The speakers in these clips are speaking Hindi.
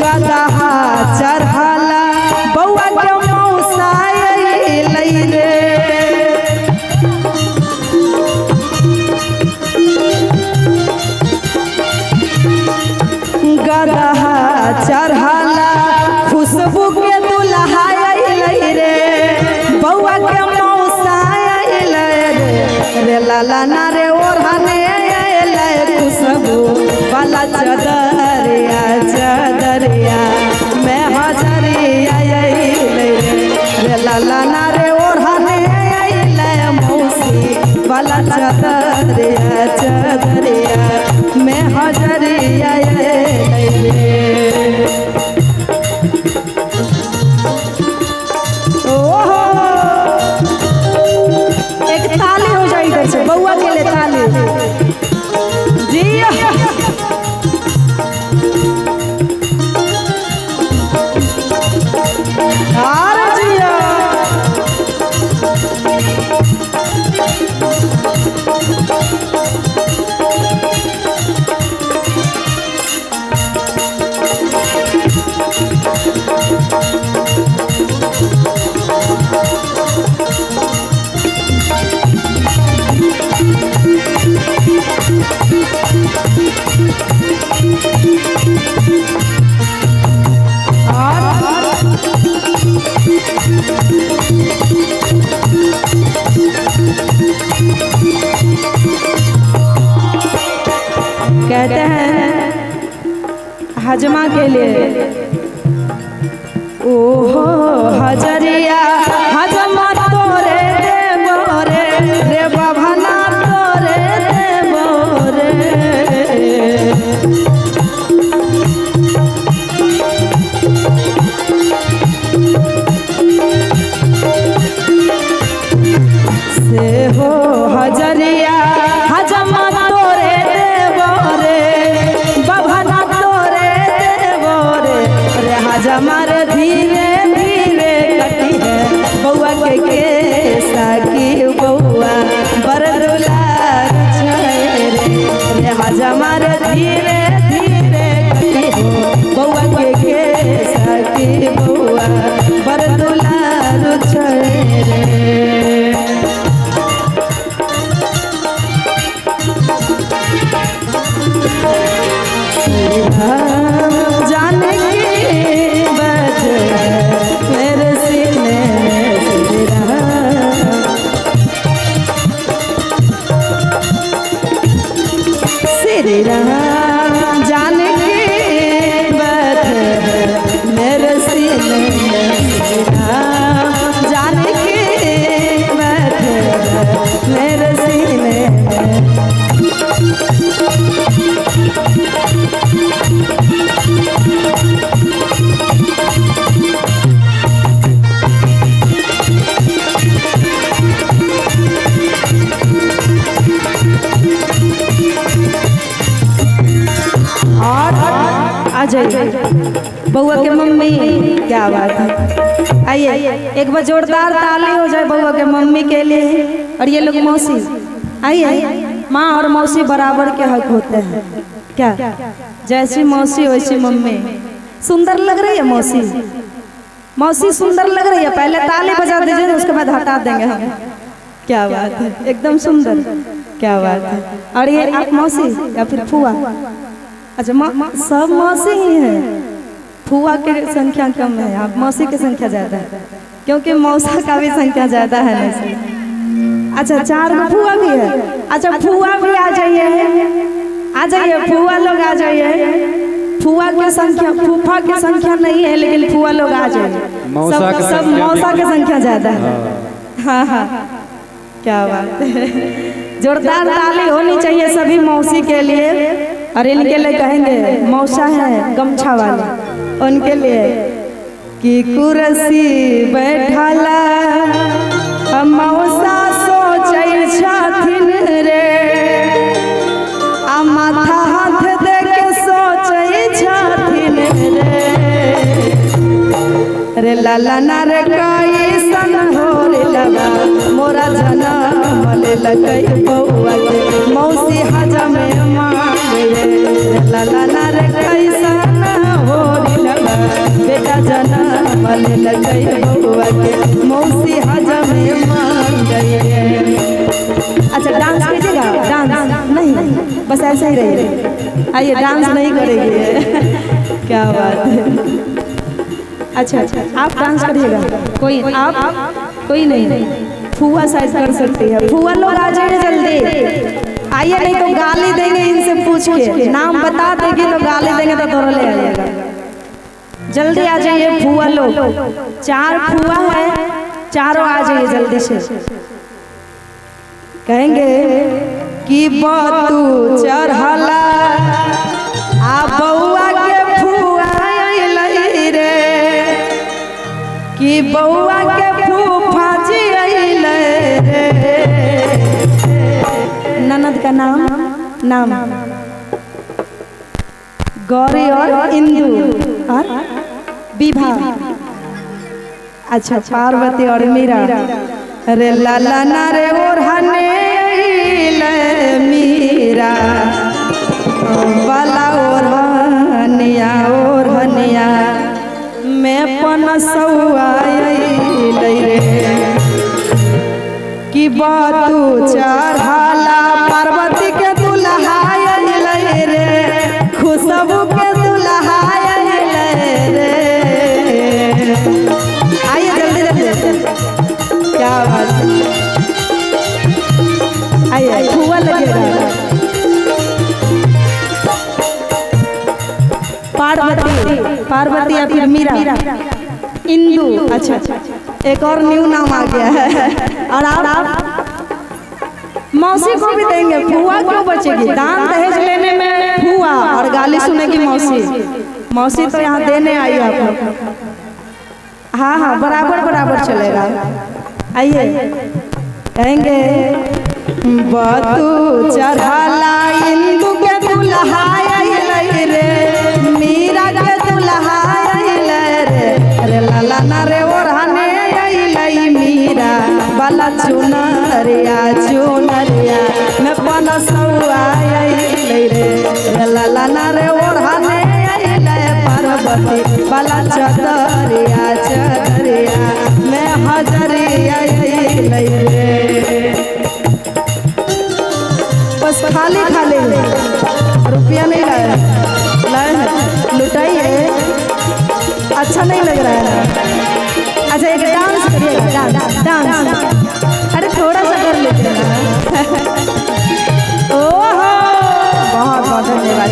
गदहा चढ़ाला बउआ के मौसा अइलै रे गदहा चढ़ाला खुशबू के दुल्हा अइलै रे बउआ के मौसा अइलै रे लाला ना रे ओढ़ने अइलै खुशबू वाला चदरिया चदरिया मैं हजरिया अइलै रे लाला ना रे ओढ़ने अइलै मौसी वाला चदरिया चदरिया मैं हजरिया अइलै ओहो एक ताली हो जाए इधर से बउआ के लिए ताली जी जिया कहते हैं हजमा के लिए ओहो हजरिया हजमा तोरे देवो रे रे बभना तोरे देवो रे से हो हजरिया हजमा तोरे देवो रे बभना तोरे देवो रे रे हजमर धीरे धीरे कटी है बउआ के केसा की बउआ बरदुलार छे रे हजमर धीरे धीरे कटी है बउआ के केसा की बउआ बरदुलार छे रे जाने की बात मेरे सीने श्री राम जाने की बात मेरे सीने श्री राम जाने की बात मेरे सीने आ जाइए बउआ के मम्मी क्या बात है आइए एक बार जोरदार ताली हो जाए बउआ के मम्मी के लिए और ये लोग मौसी आइए माँ और मौसी बराबर के हक होते हैं क्या जैसी मौसी वैसी मम्मी सुंदर लग रही है मौसी मौसी सुंदर लग रही है पहले ताली बजा दीजिए उसके बाद हटा देंगे हम क्या बात है एकदम सुंदर क्या बात है और ये आप मौसी या फिर फुआ अच्छा सब मौसी ही है फुआ की संख्या कम है आप मौसी की संख्या ज्यादा है क्योंकि मौसा का भी संख्या ज्यादा है ना अच्छा 4 फुआ भी है अच्छा फुआ भी आ जाइए फुआ लोग आ जाइए फुआ की संख्या फूफा की संख्या नहीं है लेकिन फुआ लोग आ जाइए सब मौसा की संख्या ज्यादा है हाँ हाँ क्या बात है जोरदार ताली होनी चाहिए सभी मौसी के लिए और इनके लिए कहेंगे मौसा है गमछा वाले उनके लिए कि कुर्सी बैठाला मौसा सोचै छथिन रे आ माथा हाथ दे के सोचै छथिन रे लाला ना रे कैसन हो रे लगा मोरा जनम ले लगै बउआ के मौसी हजम मांगे रे लाला ना रे कैसन हो रे लगा ऐसे ही रहिए। आइए डांस नहीं करेंगे। क्या बात है। अच्छा अच्छा आप डांस करिएगा। कोई आप कोई नहीं, फुआ शायद कर सकती है। फुआ लोग आ जाइए जल्दी, आइए नहीं तो गाली देंगे इनसे पूछ के। नाम बता देंगे तो गाली देंगे तो तोड़ ले आइएगा। जल्दी आ जाइए फुआ लोग, 4 फुआ है, चारों आ जाइए जल्दी से। कहेंगे कि बतू चढ़ला आ बउआ के फुआ अइलै रे, कि बउआ के फूफा जी अइलै रे। ननद का नाम गौरी और इंदु और विभा। अच्छा पार्वती और मीरा। अरे लाला ना रे ओढ़ने मीरा बाला ओढ़निया ओढ़निया मैं पनसौआ रे, कि बतू चढ़ला पार्वती के दुल्हा अइलै रे, खुशबू के दुल्हा अइलै रे। आइए जल्दी जल्दी। क्या बात है। आइए फुआ लगेगा। पार्वती या फिर मीरा, इंदु। अच्छा एक और न्यू नाम आ गया है। और आप मौसी को भी देंगे। फुआ क्यों बचेगी? दान दहेज लेने में फुआ और गाली सुनेगी मौसी तो यहाँ देने आई है आप लोग। हाँ बराबर चलेगा। आइए कहेंगे बतू चढ़ला इंदु के दुल्हा अइलै रे, मीरा के दुल्हा अइलै रे। अरे लाला ना रे ओढ़ने अइलै मीरा बाला चुनरिया मैं पनसौआ अइलै रे। लाला ना रे ओढ़ने अइलै पार्वती बाला चदरिया मैं हजरिया अइलै रे। बस खाली रुपया नहीं लाए लुटाइए। अच्छा नहीं लग रहा है ना। अच्छा एक डांस करिएगा। डांस अरे थोड़ा सा कर लेते हैं। ओहो बहुत धन्यवाद।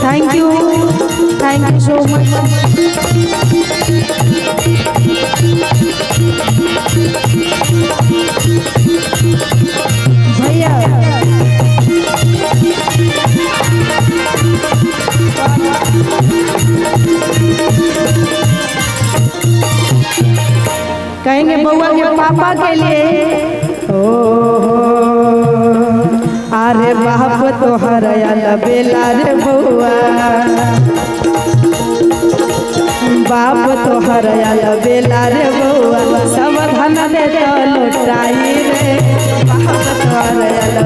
Thank you. Thank you so much. भैया कहेंगे बउआ के पापा के लिए। अरे बाप तोहर बेला रे बउआ, बाप तोहर बेला रे बउआ, सब धन दे तो लुटाई रे। बाप तोहर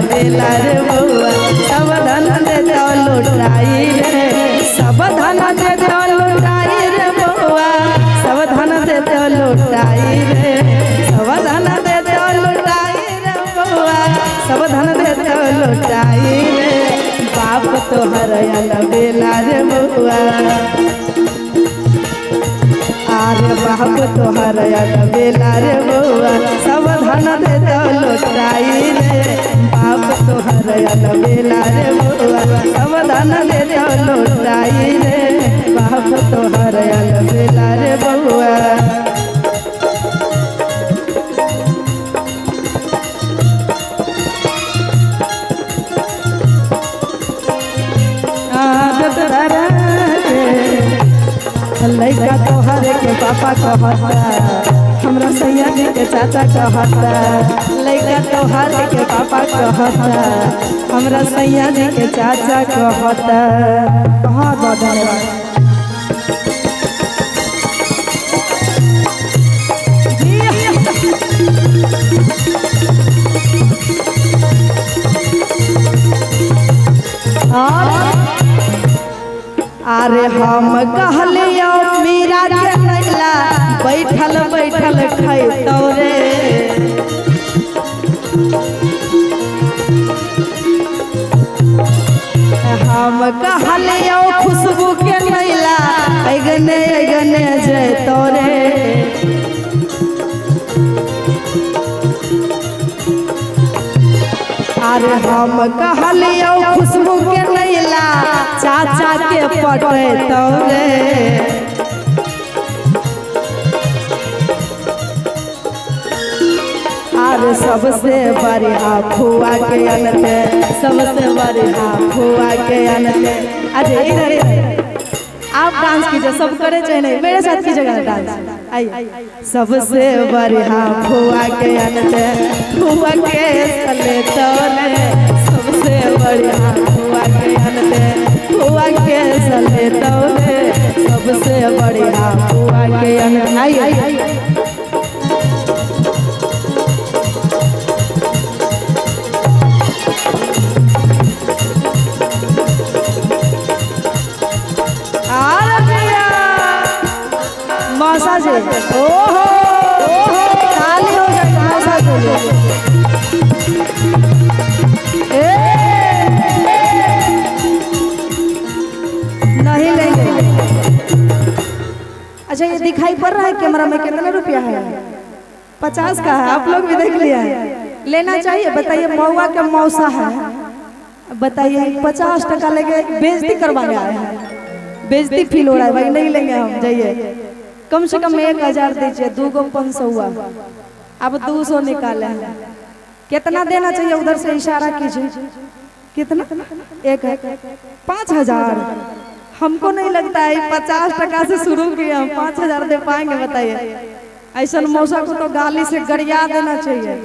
बेला रे बउआ, सब धन दे तो लुटाई रे। सब धन दे तो लुटाई रे बउआ, सब धन दे तो लुटाई रे। सब धन दे तो लुटाई रे बउआ, सब धन दे तो लुटाई रे। बाप तोहर बेला रे बउआ, अरे बाप तोहर बेला रे बउआ, सब धन दे तो लुटाई रे। बाप तोहर बेला रे बउआ, सब धन दे तो लुटाई रे। बाप तोहर बेला रे बउआ। लइका तोहर के पापा कहता, हमरा सैया जी के चाचा कहता। लइका तोहर के पापा कहता, हमरा सैया जी के चाचा कहता। बहुत बहुत धन्यवाद। अरे हम कहलियो मीरा के नैला बैठल बैठल खैतौ रे। हम कहलियो खुशबू के नैला अगने अगने जैतौ रे। अरे हम कहलियो खुशबू के नैला चाचा के पटैतौ रे। अरे सबसे बढ़िया फुआ के अनते, सबसे बढ़िया फुआ के अनते। अरे इधर आप डांस कीजिए, सब करे चाहे नहीं, मेरे साथ कीजिएगा डांस। आइए। सबसे बढ़िया फुआ के अनते, फुआ के सले तोले। सबसे बढ़िया फुआ के अनते, फुआ के सले तोले। सबसे बढ़िया फुआ के अनते। आइए। मौसा जी, ओहो ताली हो गई मौसा के लिए। नहीं लेंगे। अच्छा ये दिखाई पड़ रहा है कैमरा में कितना रुपया है? 50 का है, आप लोग भी देख लिया है। लेना चाहिए? बताइए, महुआ के मौसा है, बताइए 50 टका लेके बेइज्जती करवाने आए हैं। बेइज्जती फील हो रहा है भाई, नहीं लेंगे हम। जाइए, कम से कम 1000 दीजिए, 2 को 500 हुआ, अब 200 निकाले हैं। कितना देना चाहिए? उधर से इशारा कीजिए। कितना? 5000। हमको नहीं लगता है 50 टका से शुरू किए, हम 5000 दे पाएंगे? बताइए। ऐसा मौसा को तो गाली से गरिया देना चाहिए,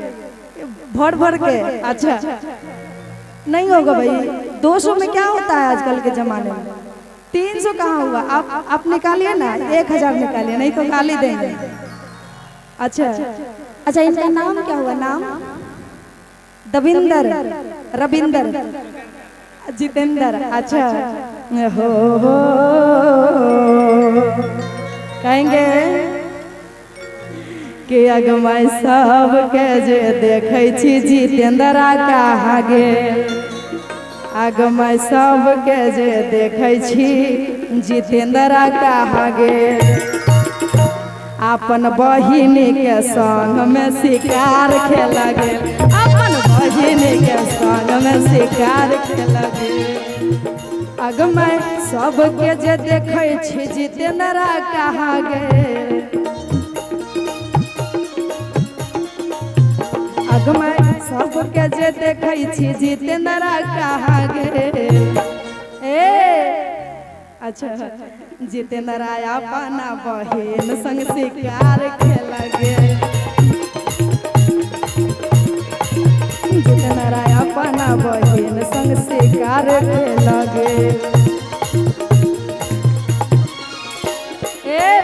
भर भर के। अच्छा नहीं होगा भाई, 200 में क्या होता है आजकल के जमाने में? 300 कहाँ हुआ? आप निकालिए ना, 1000 निकालिए, नहीं तो गाली देंगे। अच्छा अच्छा, इनका नाम क्या हुआ? नाम दविंदर, रविंदर, जितेंद्र। अच्छा हो कहेंगे कि अगमाई सब के जे देखै छी जितेंद्रा कहाँ गेल। अगमाई सब के जे देखै छी जितेंद्रा कहाँ गेल। अपन बहिन के संग में शिकार खेल गेल। अपन बहिन के संग में शिकार खेल गेल। अगमाई सब के जे देखै छी जितेंद्रा कहाँ गेल। अगमाई सब के जे देखै छी जितेंद्रा कहाँ गेल। अच्छा जितेंद्रा अपना बहिन संग शिकार खेल गेल। जितेंद्रा अपना बहिन संग शिकार खेल गेल।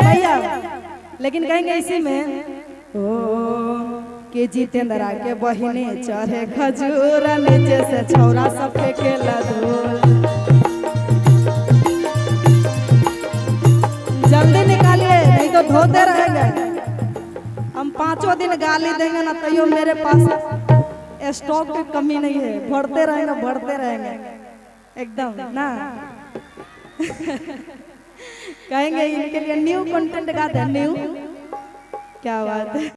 भैया लेकिन कहेंगे इसी में कि जितेंद्रा के बहिने चढ़े खजूर, नीचे से छौरा सब फेंकेला धूल। जल्दी निकालिए, नहीं तो धोते रहेंगे। हम 5 दिन गाली देंगे ना, तैयो मेरे पास स्टॉक की कमी नहीं है, बढ़ते रहेंगे एकदम ना। कहेंगे इनके लिए न्यू कंटेंट गा दे, न्यू। क्या बात है।